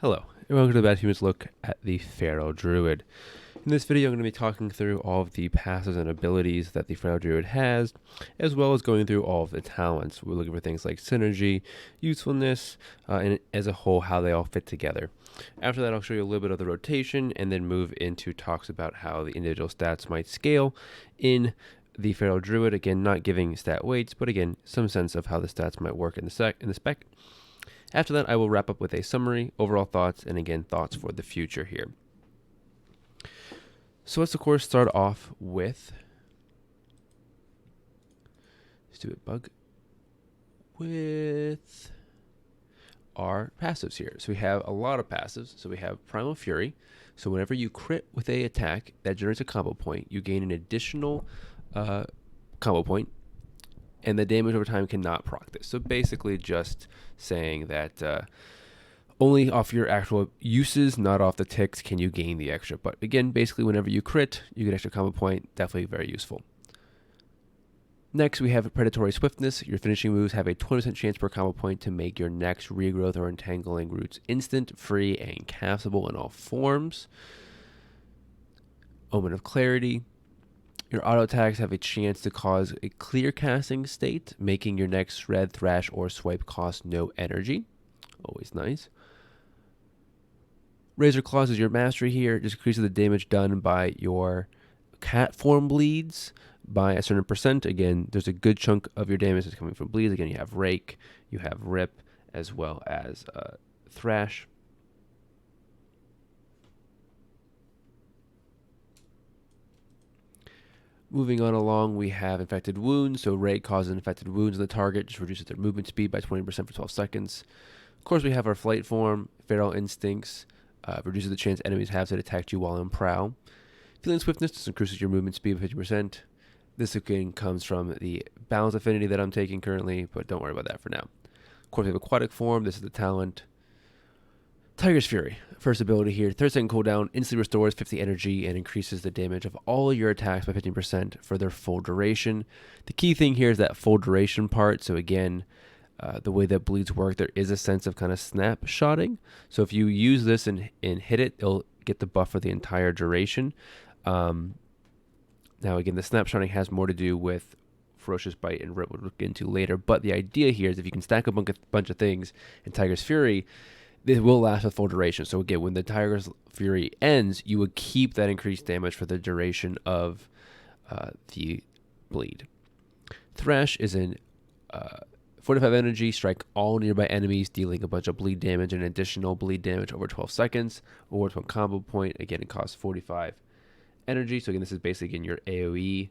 Hello, and welcome to the Badhumanist look at the Feral Druid. In this video, I'm going to be talking through all of the passives and abilities that the Feral Druid has, as well as going through all of the talents. We're looking for things like synergy, usefulness, and as a whole, how they all fit together. After that, I'll show you a little bit of the rotation, and then move into talks about how the individual stats might scale in the Feral Druid. Again, not giving stat weights, but again, some sense of how the stats might work in the spec. After that, I will wrap up with a summary, overall thoughts, and again, thoughts for the future here. So let's, of course, start off with stupid bug with our passives here. So we have a lot of passives. So we have Primal Fury. So whenever you crit with a attack that generates a combo point, you gain an additional combo point, and the damage over time cannot proc this. So basically just saying that only off your actual uses, not off the ticks, can you gain the extra. But again, basically whenever you crit, you get extra combo point. Definitely very useful. Next, we have Predatory Swiftness. Your finishing moves have a 20% chance per combo point to make your next regrowth or entangling roots instant, free, and castable in all forms. Omen of Clarity. Your auto attacks have a chance to cause a clear casting state, making your next shred, thrash, or swipe cost no energy. Always nice. Razor Claws is your mastery here. Just increases the damage done by your cat form bleeds by a certain percent. Again, there's a good chunk of your damage that's coming from bleeds. Again, you have Rake, you have Rip, as well as Thrash. Moving on along, we have Infected Wounds. So Rake causes infected wounds on the target, just reduces their movement speed by 20% for 12 seconds. Of course, we have our Flight form, Feral Instincts, reduces the chance enemies have to attack you while on prowl. Feeling Swiftness just increases your movement speed by 50%. This again comes from the Balance Affinity that I'm taking currently, but don't worry about that for now. Of course, we have Aquatic form. This is the talent. Tiger's Fury, first ability here, 30-second cooldown, instantly restores 50 energy and increases the damage of all your attacks by 15% for their full duration. The key thing here is that full duration part. So again, the way that bleeds work, there is a sense of kind of snapshotting. So if you use this and hit it, it'll get the buff for the entire duration. Now again, the snapshotting has more to do with Ferocious Bite and Rip, we'll look into later. But the idea here is if you can stack a bunch of things in Tiger's Fury, this will last a full duration. So again, when the Tiger's Fury ends, you would keep that increased damage for the duration of the bleed. Thrash is an 45 energy, strike all nearby enemies, dealing a bunch of bleed damage and additional bleed damage over 12 seconds. Awards one combo point. Again, it costs 45 energy. So again, this is basically again your AoE.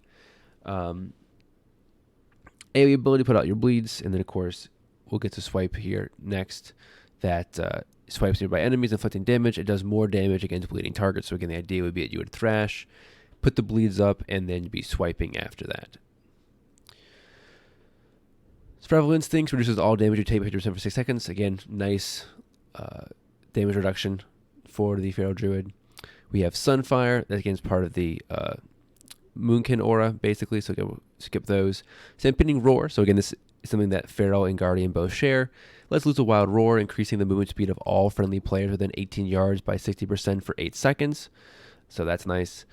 AoE ability, put out your bleeds, and then of course we'll get to swipe here next. That swipes nearby enemies, inflicting damage. It does more damage against bleeding targets. So again, the idea would be that you would thrash, put the bleeds up, and then be swiping after that. Survival Instincts reduces all damage you take by 50% for 6 seconds. Again, nice damage reduction for the Feral Druid. We have Sunfire. That again is part of the Moonkin aura, basically. So again, we'll skip those. Stampeding Roar. So again, this is something that Feral and Guardian both share. Let's lose a wild roar, increasing the movement speed of all friendly players within 18 yards by 60% for 8 seconds. So that's nice.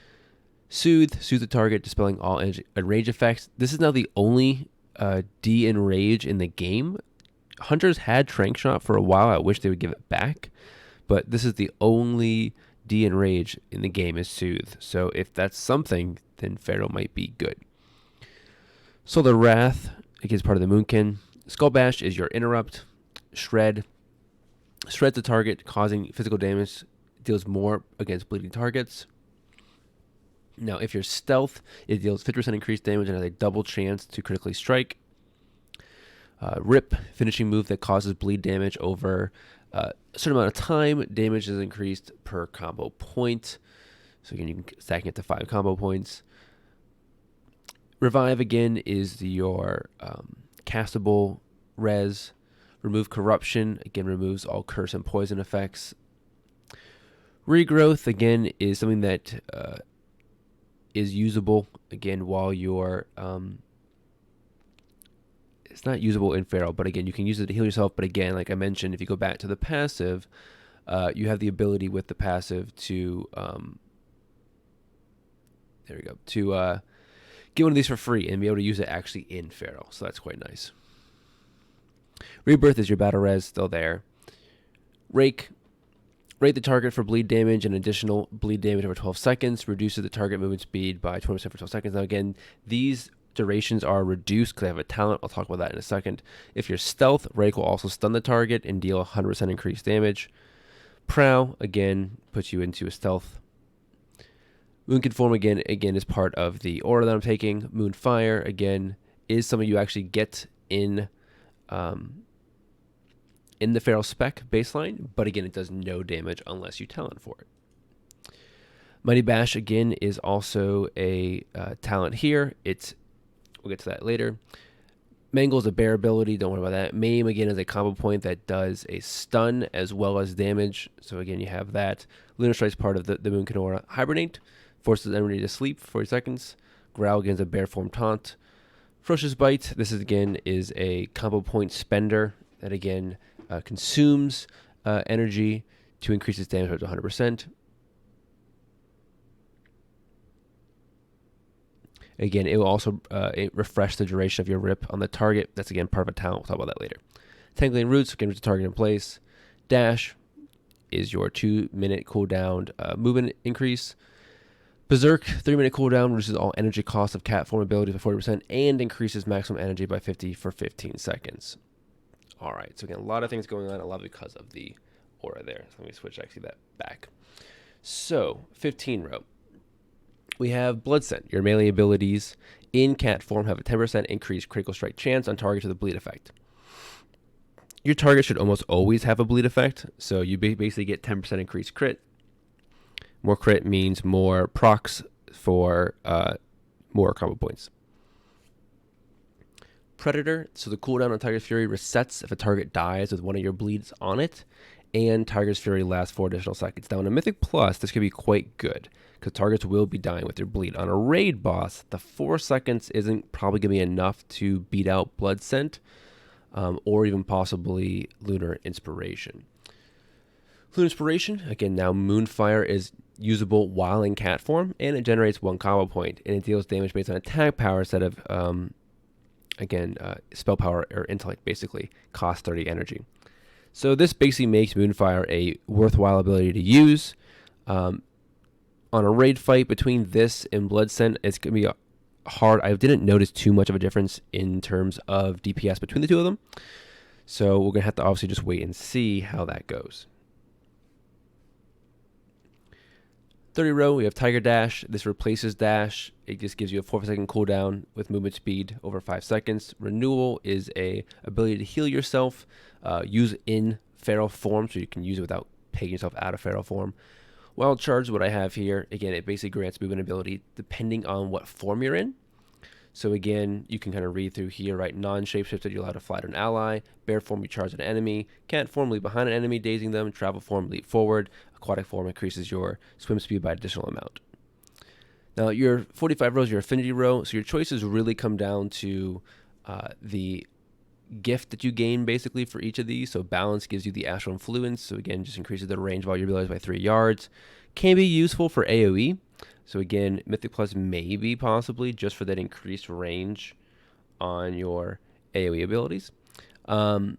Soothe the target, dispelling all enrage effects. This is now the only de-enrage in the game. Hunters had Trank Shot for a while. I wish they would give it back. But this is the only de-enrage in the game is Soothe. So if that's something, then Feral might be good. So the Wrath, it gets part of the Moonkin. Skull Bash is your interrupt. Shred. Shreds the target, causing physical damage. Deals more against bleeding targets. Now, if you're Stealth, it deals 50% increased damage and has a double chance to critically strike. Rip, finishing move that causes bleed damage over a certain amount of time. Damage is increased per combo point. So again, you can stack it to 5 combo points. Revive, again, is your castable res. Remove Corruption, again, removes all curse and poison effects. Regrowth, again, is something that is usable, again, while you're it's not usable in Feral, but again, you can use it to heal yourself. But again, like I mentioned, if you go back to the passive, you have the ability with the passive to there we go, to get one of these for free and be able to use it actually in Feral. So that's quite nice. Rebirth is your battle res, still there. Rake the target for bleed damage and additional bleed damage over 12 seconds. Reduces the target movement speed by 20% for 12 seconds. Now again, these durations are reduced because I have a talent. I'll talk about that in a second. If you're stealth, Rake will also stun the target and deal 100% increased damage. Prow, again, puts you into a stealth. Moonconform, again is part of the aura that I'm taking. Moonfire, again, is something you actually get in the Feral spec baseline, but again, it does no damage unless you talent for it. Mighty Bash, again, is also a talent here. We'll get to that later. Mangle is a bear ability, don't worry about that. Maim, again, is a combo point that does a stun as well as damage. So again, you have that. Lunar Strike's part of the Moonkin aura. Hibernate forces enemy to sleep for 40 seconds. Growl, again, is a bear form taunt. Ferocious Bite, this is a combo point spender that again consumes energy to increase its damage up to 100%. Again, it will also refresh the duration of your rip on the target. That's again part of a talent. We'll talk about that later. Tangling Roots, again, with the target in place. Dash is your 2-minute cooldown movement increase. Berserk, 3-minute cooldown, reduces all energy costs of cat form abilities by 40% and increases maximum energy by 50 for 15 seconds. All right, so again, a lot of things going on, a lot because of the aura there. So let me switch actually that back. So 15 row. We have Blood Scent. Your melee abilities in cat form have a 10% increased critical strike chance on target to the bleed effect. Your target should almost always have a bleed effect, so you basically get 10% increased crit. More crit means more procs for more combo points. Predator, so the cooldown on Tiger's Fury resets if a target dies with one of your bleeds on it, and Tiger's Fury lasts 4 additional seconds. Now in a Mythic Plus, this could be quite good, because targets will be dying with their bleed. On a raid boss, the 4 seconds isn't probably going to be enough to beat out Blood Scent, or even possibly Lunar Inspiration. Lunar Inspiration, again, now Moonfire is usable while in cat form, and it generates 1 combo point, and it deals damage based on attack power instead of, spell power or intellect, basically. Costs 30 energy. So this basically makes Moonfire a worthwhile ability to use. On a raid fight between this and Blood Scent, it's going to be hard. I didn't notice too much of a difference in terms of DPS between the two of them. So we're going to have to obviously just wait and see how that goes. 30 row, we have Tiger Dash. This replaces Dash. It just gives you a 4-second cooldown with movement speed over 5 seconds. Renewal is a ability to heal yourself, use in Feral form, so you can use it without taking yourself out of Feral form. Wild Charge, what I have here, again, it basically grants movement ability depending on what form you're in. So again, you can kind of read through here, right? Non-shapeshifted, you're allowed to fly to an ally. Bear form, you charge an enemy. Cat form, leap behind an enemy, dazing them. Travel form, leap forward. Aquatic form increases your swim speed by an additional amount. Now, your 45 rows, your affinity row. So your choices really come down to the gift that you gain, basically, for each of these. So balance gives you the astral influence. So again, just increases the range of all your abilities by 3 yards. Can be useful for AoE. So again, Mythic Plus maybe possibly just for that increased range on your AoE abilities. Guardian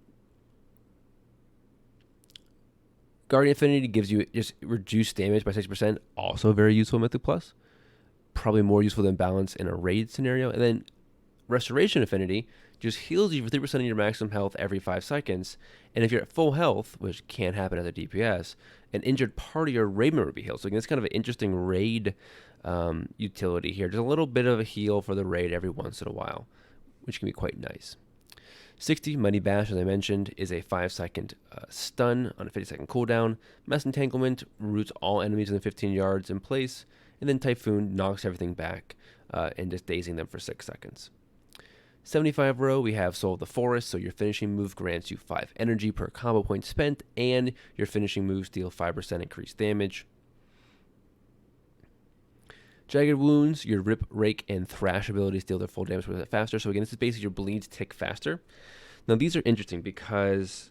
Affinity gives you just reduced damage by 60%. Also very useful Mythic Plus. Probably more useful than Balance in a raid scenario. And then Restoration Affinity just heals you for 3% of your maximum health every 5 seconds. And if you're at full health, which can't happen as a DPS, an injured part of your raid member will be healed. So again, it's kind of an interesting raid utility here. Just a little bit of a heal for the raid every once in a while, which can be quite nice. 60, Mighty Bash, as I mentioned, is a 5-second stun on a 50-second cooldown. Mass Entanglement roots all enemies within 15 yards in place. And then Typhoon knocks everything back and just dazing them for 6 seconds. 75 row, we have Soul of the Forest, so your finishing move grants you 5 energy per combo point spent, and your finishing moves deal 5% increased damage. Jagged Wounds, your Rip, Rake, and Thrash abilities deal their full damage faster, so again, this is basically your bleeds tick faster. Now, these are interesting because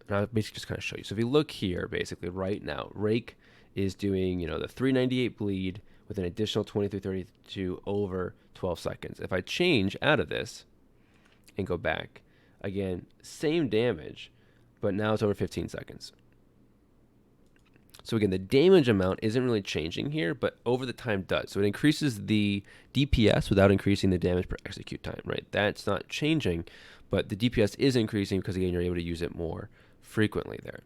And I'll basically just kind of show you. So if you look here, basically right now, Rake is doing, the 398 bleed with an additional 2332 over 12 seconds. If I change out of this and go back, again, same damage, but now it's over 15 seconds. So again, the damage amount isn't really changing here, but over the time does. So it increases the DPS without increasing the damage per execute time, right? That's not changing, but the DPS is increasing because, again, you're able to use it more frequently there.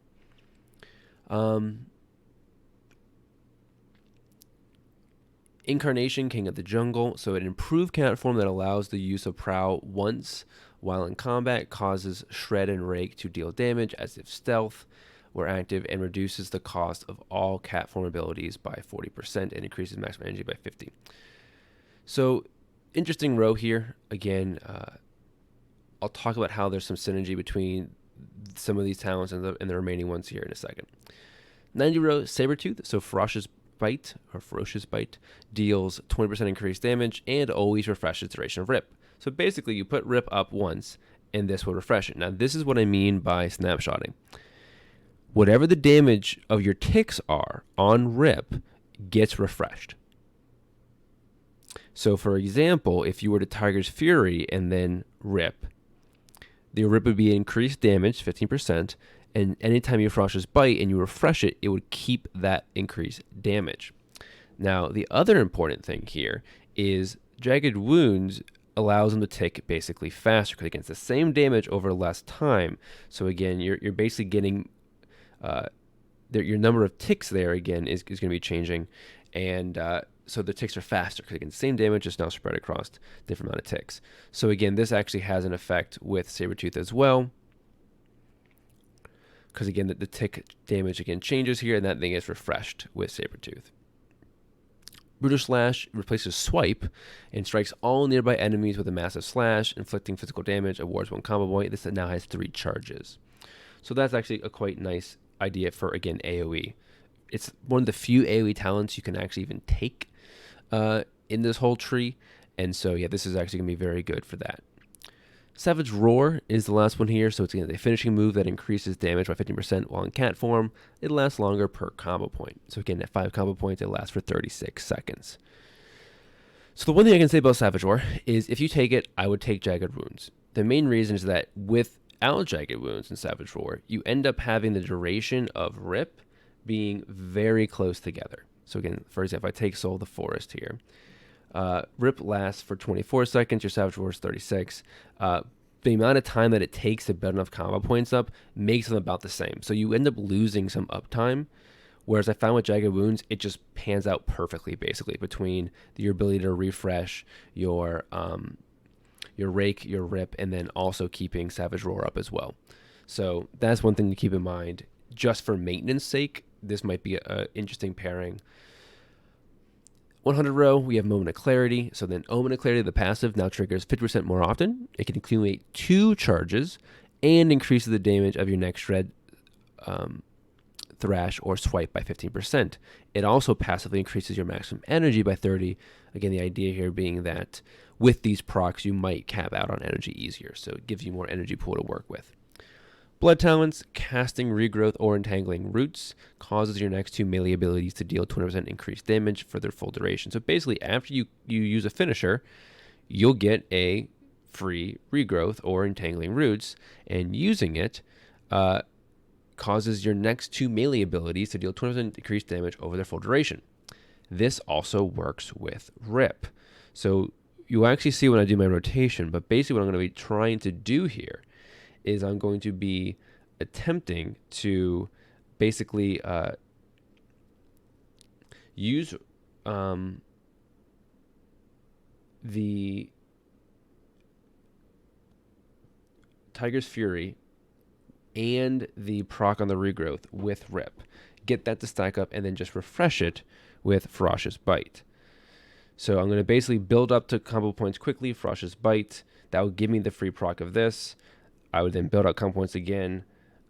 Incarnation, King of the Jungle. So an improved cat form that allows the use of Prow once while in combat, causes Shred and Rake to deal damage as if stealth were active, and reduces the cost of all cat form abilities by 40% and increases maximum energy by 50. So interesting row here. Again, I'll talk about how there's some synergy between some of these talents and the remaining ones here in a second. 90 row, Sabretooth. So Ferocious Bite deals 20% increased damage and always refreshes duration of Rip. So basically you put Rip up once and this will refresh it. Now this is what I mean by snapshotting. Whatever the damage of your ticks are on Rip gets refreshed. So for example, if you were to Tiger's Fury and then Rip, the Rip would be increased damage, 15%, and anytime you Ferocious Bite and you refresh it, it would keep that increased damage. Now, the other important thing here is Jagged Wounds allows them to tick basically faster, because again, it's the same damage over less time. So again, you're basically getting your number of ticks there again is going to be changing, and so the ticks are faster because again, same damage is now spread across different amount of ticks. So again, this actually has an effect with Sabretooth as well, because again, the tick damage again changes here, and that thing is refreshed with Sabretooth. Brutal Slash replaces Swipe and strikes all nearby enemies with a massive slash, inflicting physical damage, awards 1 combo point. This now has 3 charges. So that's actually a quite nice idea for, again, AoE. It's one of the few AoE talents you can actually even take in this whole tree. And so, yeah, this is actually going to be very good for that. Savage Roar is the last one here. So it's a finishing move that increases damage by 15% while in cat form. It lasts longer per combo point. So again, at 5 combo points, it lasts for 36 seconds. So the one thing I can say about Savage Roar is if you take it, I would take Jagged Wounds. The main reason is that without Jagged Wounds and Savage Roar, you end up having the duration of Rip being very close together. So again, for example, if I take Soul of the Forest here, Rip lasts for 24 seconds, your Savage Roar is 36. The amount of time that it takes to build enough combo points up makes them about the same. So you end up losing some uptime, whereas I found with Jagged Wounds, it just pans out perfectly, basically, between your ability to refresh your Rake, your Rip, and then also keeping Savage Roar up as well. So that's one thing to keep in mind. Just for maintenance sake, this might be an interesting pairing. 100 row, we have Moment of Clarity. So then Moment of Clarity, the passive, now triggers 50% more often. It can accumulate 2 charges and increases the damage of your next Shred, Thrash, or Swipe by 15%. It also passively increases your maximum energy by 30. Again, the idea here being that with these procs, you might cap out on energy easier. So it gives you more energy pool to work with. Blood Talents, Casting Regrowth or Entangling Roots, causes your next 2 melee abilities to deal 20% increased damage for their full duration. So basically, after you use a finisher, you'll get a free Regrowth or Entangling Roots, and using it causes your next 2 melee abilities to deal 20% increased damage over their full duration. This also works with Rip. So you'll actually see when I do my rotation, but basically what I'm going to be trying to do here is I'm going to be attempting to basically use the Tiger's Fury and the proc on the Regrowth with Rip. Get that to stack up and then just refresh it with Ferocious Bite. So I'm going to basically build up to combo points quickly, Ferocious Bite. That will give me the free proc of this. I would then build up combo points again.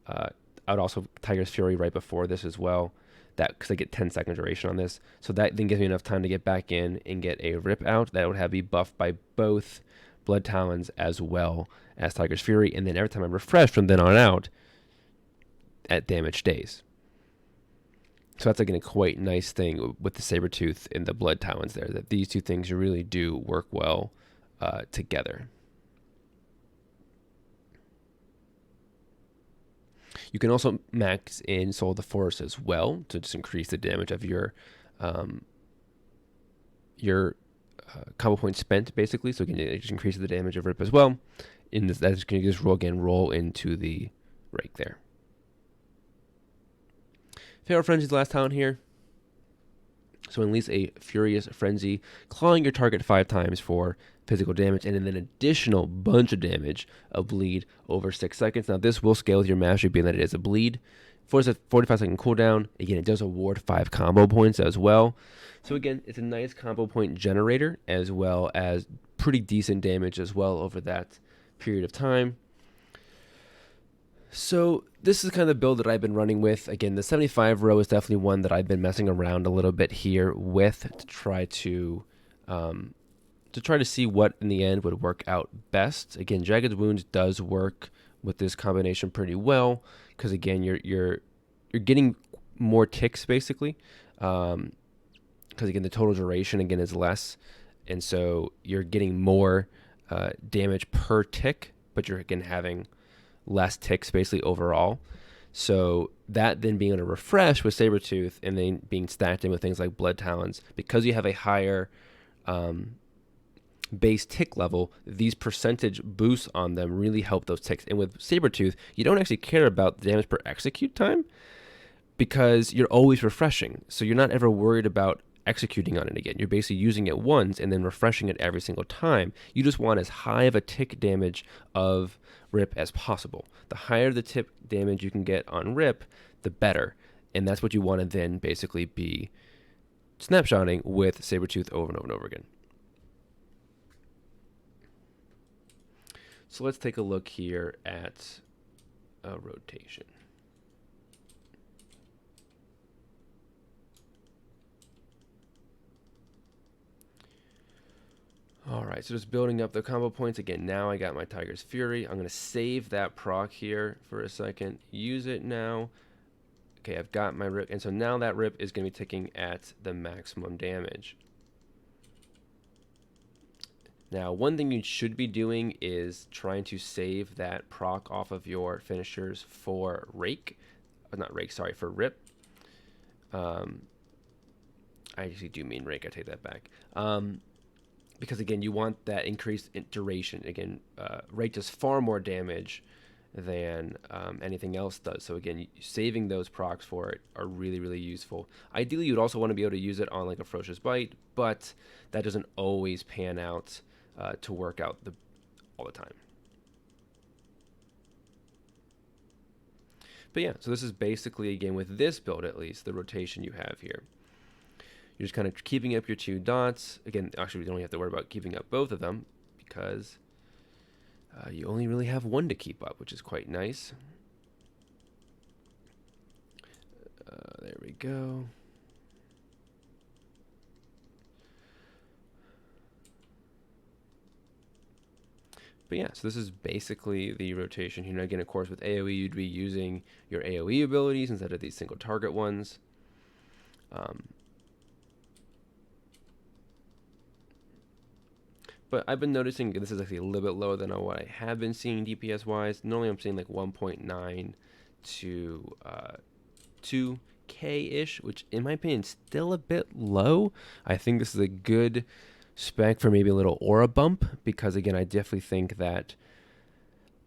I would also Tiger's Fury right before this as well, because I get 10-second duration on this. So that then gives me enough time to get back in and get a Rip out. That would have me buffed by both Blood Talons as well as Tiger's Fury. And then every time I refresh from then on out, at damage days. So that's again a quite nice thing with the Sabertooth and the Blood Talons there, that these two things really do work well together. You can also max in Soul of the Forest as well to just increase the damage of your combo points spent, basically. So again, it just increases the damage of Rip as well. In this, that's going to just roll into the rake there. Feral Frenzy's last talent here. So unleash a Furious Frenzy, clawing your target 5 times for physical damage, and then an additional bunch of damage of bleed over 6 seconds. Now this will scale with your mastery, being that it is a bleed. For a 45-second cooldown, again, it does award 5 combo points as well. So again, it's a nice combo point generator, as well as pretty decent damage as well over that period of time. So this is kind of the build that I've been running with. Again, the 75 row is definitely one that I've been messing around a little bit here with to try to see what in the end would work out best. Again, Jagged Wounds does work with this combination pretty well, because again, you're getting more ticks basically, because again the total duration again is less, and so you're getting more damage per tick, but you're again having less ticks basically overall. So that then being able to refresh with Sabertooth and then being stacked in with things like Blood Talons, because you have a higher base tick level, these percentage boosts on them really help those ticks. And with Sabertooth, you don't actually care about the damage per execute time, because you're always refreshing. So you're not ever worried about executing on it again. You're basically using it once and then refreshing it every single time. You just want as high of a tick damage of Rip as possible. The higher the tick damage you can get on Rip, the better. And that's what you want to then basically be snapshotting with Sabertooth over and over and over again. So let's take a look here at a rotation. All right, so just building up the combo points. Again, now I got my Tiger's Fury. I'm going to save that proc here for a second. Use it now. Okay, I've got my Rip. And so now that Rip is going to be ticking at the maximum damage. Now, one thing you should be doing is trying to save that proc off of your finishers for Rake. Not Rake, sorry, for Rip. I actually do mean Rake. I take that back. Because again, you want that increased duration. Again, Rake does far more damage than anything else does. So again, saving those procs for it are really, really useful. Ideally, you'd also want to be able to use it on like a Ferocious Bite, but that doesn't always pan out to work out all the time. But yeah, so this is basically, again, with this build at least, the rotation you have here. You're just kind of keeping up your 2 dots. Again, actually, we don't have to worry about keeping up both of them, because you only really have 1 to keep up, which is quite nice. There we go. But yeah, so this is basically the rotation here. Now again, of course, with AoE, you'd be using your AoE abilities instead of these single target ones. But I've been noticing this is actually a little bit lower than what I have been seeing DPS-wise. Normally I'm seeing like 1.9 to 2K-ish, which in my opinion is still a bit low. I think this is a good spec for maybe a little aura bump, because again, I definitely think that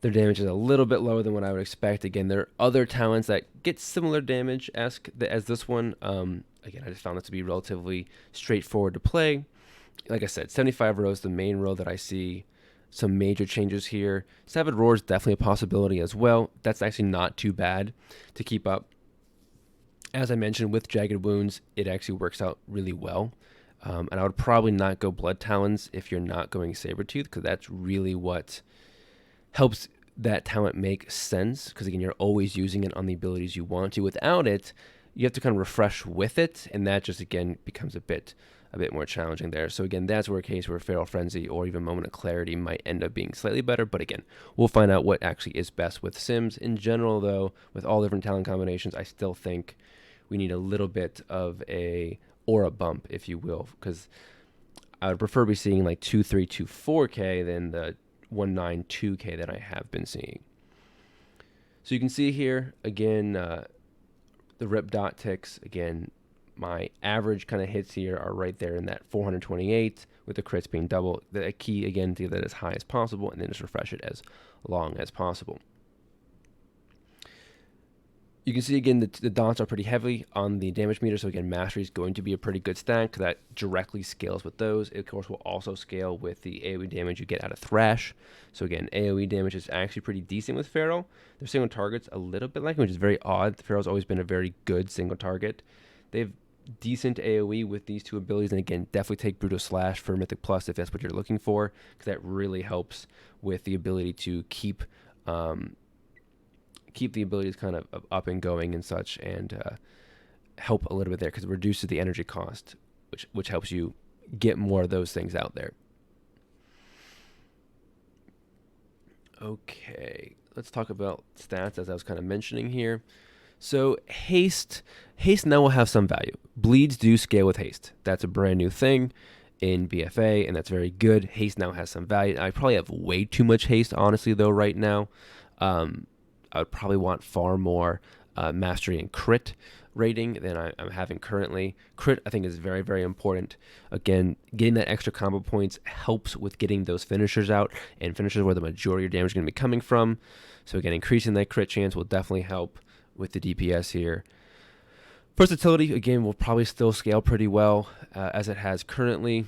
their damage is a little bit lower than what I would expect. Again, there are other talents that get similar damage-esque as this one. Again, I just found this to be relatively straightforward to play. Like I said, 75 row is the main row that I see some major changes here. Savage Roar is definitely a possibility as well. That's actually not too bad to keep up. As I mentioned, with Jagged Wounds, it actually works out really well. And I would probably not go Blood Talons if you're not going Sabertooth, because that's really what helps that talent make sense. Because again, you're always using it on the abilities you want to. Without it, you have to kind of refresh with it, and that just, again, becomes a bit a bit more challenging there. So again, that's where a case where Feral Frenzy or even Moment of Clarity might end up being slightly better. But again, we'll find out what actually is best with Sims. In general, though, with all different talent combinations, I still think we need a little bit of a aura bump, if you will, because I would prefer be seeing like 2.3, 2.4K than the 1.9, 2K that I have been seeing. So you can see here, again, the rip dot ticks, again, my average kind of hits here are right there in that 428 with the crits being double. The key, again, to get that as high as possible and then just refresh it as long as possible. You can see, again, the dots are pretty heavy on the damage meter. So, again, Mastery is going to be a pretty good stack because that directly scales with those. It, of course, will also scale with the AoE damage you get out of Thrash. So, again, AoE damage is actually pretty decent with Feral. Their single target's a little bit lacking, which is very odd. Feral's always been a very good single target. They have decent AoE with these two abilities. And, again, definitely take Brutal Slash for Mythic Plus if that's what you're looking for, because that really helps with the ability to keep the abilities kind of up and going and such, and help a little bit there because it reduces the energy cost, which helps you get more of those things out there. Okay, let's talk about stats as I was kind of mentioning here. So haste now will have some value. Bleeds do scale with haste. That's a brand new thing in BfA, and that's very good. Haste now has some value. I probably have way too much haste, honestly, though, right now. I would probably want far more mastery and crit rating than I'm having currently. Crit, I think, is very, very important. Again, getting that extra combo points helps with getting those finishers out, and finishers where the majority of your damage is going to be coming from. So again, increasing that crit chance will definitely help with the DPS here. Versatility, again, will probably still scale pretty well as it has currently.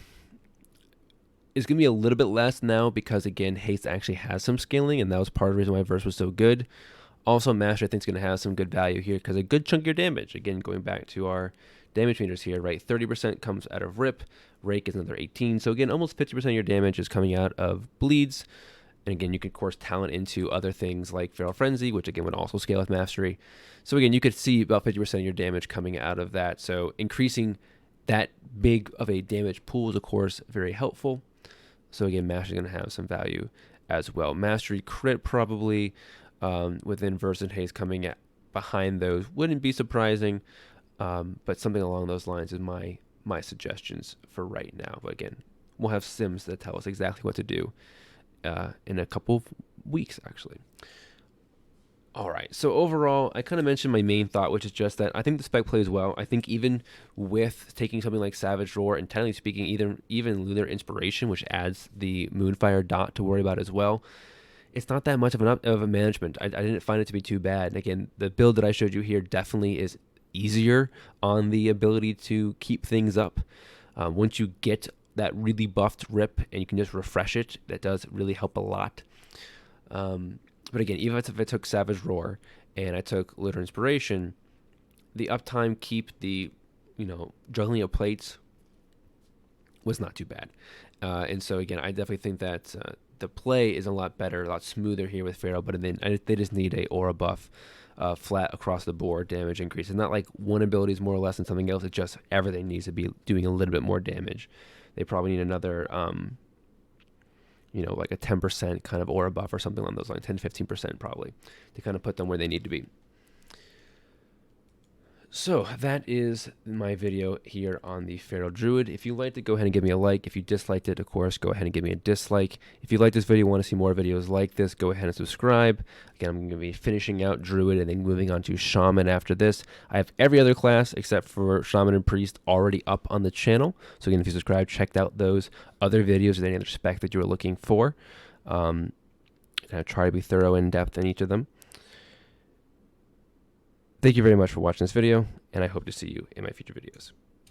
It's going to be a little bit less now because, again, haste actually has some scaling, and that was part of the reason why Verse was so good. Also, Master, I think, is going to have some good value here because a good chunk of your damage, again, going back to our damage meters here, right? 30% comes out of Rip. Rake is another 18. So, again, almost 50% of your damage is coming out of bleeds. And, again, you can, of course, talent into other things like Feral Frenzy, which, again, would also scale with Mastery. So, again, you could see about 50% of your damage coming out of that. So, increasing that big of a damage pool is, of course, very helpful. So again, Mastery is going to have some value as well. Mastery crit probably within Verse and Haste coming behind those wouldn't be surprising, but something along those lines is my suggestions for right now. But again, we'll have Sims that tell us exactly what to do in a couple of weeks, actually. All right, so overall, I kind of mentioned my main thought, which is just that I think the spec plays well. I think even with taking something like Savage Roar and technically speaking, even Lunar Inspiration, which adds the Moonfire dot to worry about as well, it's not that much of a management. I didn't find it to be too bad. And again, the build that I showed you here definitely is easier on the ability to keep things up. Once you get that really buffed Rip and you can just refresh it, that does really help a lot. But again, even if I took Savage Roar and I took Lunar Inspiration, the uptime, keep the, juggling of plates was not too bad. And so again, I definitely think that the play is a lot better, a lot smoother here with Feral, but then they just need a aura buff flat across the board damage increase. It's not like one ability is more or less than something else. It's just everything needs to be doing a little bit more damage. They probably need another... like a 10% kind of aura buff or something along those lines, 10-15% probably, to kind of put them where they need to be. So that is my video here on the Feral Druid. If you liked it, go ahead and give me a like. If you disliked it, of course, go ahead and give me a dislike. If you like this video, want to see more videos like this, go ahead and subscribe. Again, I'm going to be finishing out Druid and then moving on to Shaman after this. I have every other class except for Shaman and Priest already up on the channel. So again, if you subscribe, check out those other videos with any other spec that you were looking for. Kind of try to be thorough and in-depth in each of them. Thank you very much for watching this video, and I hope to see you in my future videos.